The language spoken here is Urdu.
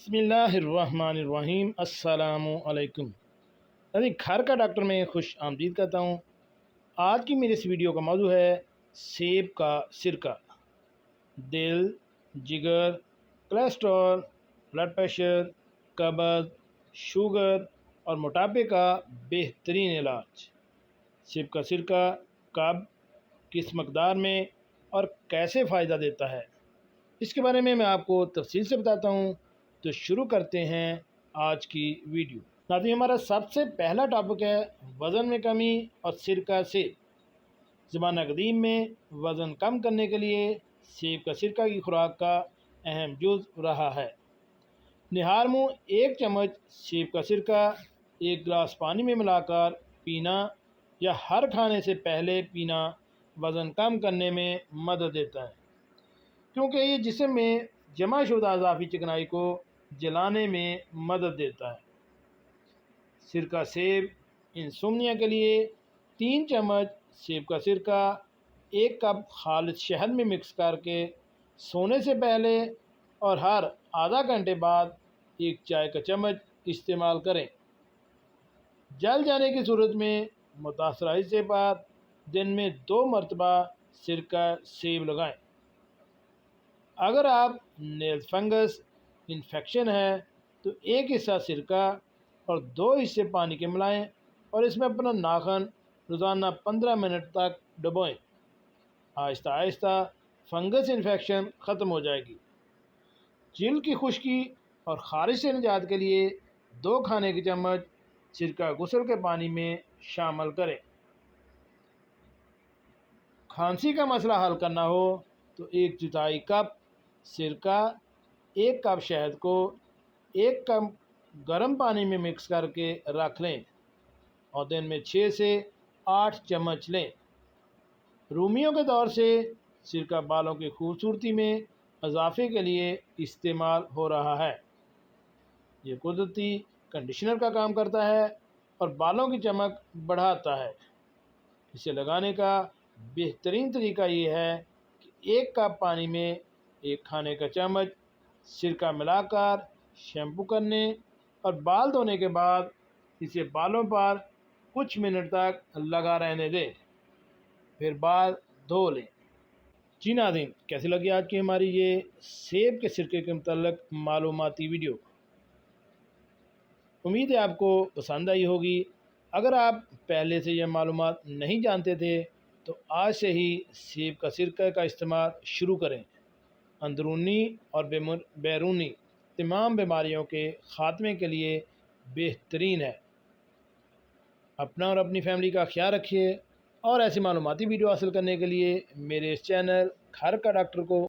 بسم اللہ الرحمن الرحیم۔ السلام علیکم۔ گھر کا ڈاکٹر میں خوش آمدید کرتا ہوں۔ آج کی میری اس ویڈیو کا موضوع ہے سیب کا سرکہ۔ دل، جگر، کولیسٹرول، بلڈ پریشر، قبض، شوگر اور موٹاپے کا بہترین علاج۔ سیب کا سرکہ کب، کس مقدار میں اور کیسے فائدہ دیتا ہے، اس کے بارے میں آپ کو تفصیل سے بتاتا ہوں۔ تو شروع کرتے ہیں آج کی ویڈیو۔ ناظرین، ہمارا سب سے پہلا ٹاپک ہے وزن میں کمی اور سرکہ سیب۔ زمانہ قدیم میں وزن کم کرنے کے لیے سیب کا سرکہ کی خوراک کا اہم جز رہا ہے۔ نہار منہ 1 چمچ سیب کا سرکہ 1 گلاس پانی میں ملا کر پینا یا ہر کھانے سے پہلے پینا وزن کم کرنے میں مدد دیتا ہے، کیونکہ یہ جسم میں جمع شدہ اضافی چکنائی کو جلانے میں مدد دیتا ہے۔ سرکہ سیب انسومنیا کے لیے 3 چمچ سیب کا سرکہ 1 کپ خالص شہد میں مکس کر کے سونے سے پہلے اور ہر آدھا گھنٹے بعد 1 چائے کا چمچ استعمال کریں۔ جل جانے کی صورت میں متاثرہ حصے پر دن میں 2 مرتبہ سرکہ سیب لگائیں۔ اگر آپ نیل فنگس انفیکشن ہے تو 1 حصہ سرکہ اور 2 حصے پانی کے ملائیں اور اس میں اپنا ناخن روزانہ 15 منٹ تک ڈبوئیں۔ آہستہ آہستہ فنگس انفیکشن ختم ہو جائے گی۔ جلد کی خشکی اور خارش سے نجات کے لیے 2 کھانے کے چمچ سرکہ غسل کے پانی میں شامل کریں۔ کھانسی کا مسئلہ حل کرنا ہو تو 1/4 کپ سرکہ 1 کپ شہد کو 1 کپ گرم پانی میں مکس کر کے رکھ لیں اور دن میں 6 سے 8 چمچ لیں۔ رومیوں کے دور سے سرکہ بالوں کی خوبصورتی میں اضافے کے لیے استعمال ہو رہا ہے۔ یہ قدرتی کنڈیشنر کا کام کرتا ہے اور بالوں کی چمک بڑھاتا ہے۔ اسے لگانے کا بہترین طریقہ یہ ہے کہ 1 کپ پانی میں 1 کھانے کا چمچ سرکہ ملا کر شیمپو کرنے اور بال دھونے کے بعد اسے بالوں پر کچھ منٹ تک لگا رہنے دیں، پھر بال دھو لیں۔ جی ناظرین، کیسی لگی آج کی ہماری یہ سیب کے سرکے کے متعلق معلوماتی ویڈیو؟ امید ہے آپ کو پسند آئی ہوگی۔ اگر آپ پہلے سے یہ معلومات نہیں جانتے تھے تو آج سے ہی سیب کا سرکہ کا استعمال شروع کریں۔ اندرونی اور بیرونی تمام بیماریوں کے خاتمے کے لیے بہترین ہے۔ اپنا اور اپنی فیملی کا خیال رکھیے، اور ایسی معلوماتی ویڈیو حاصل کرنے کے لیے میرے اس چینل گھر کا ڈاکٹر کو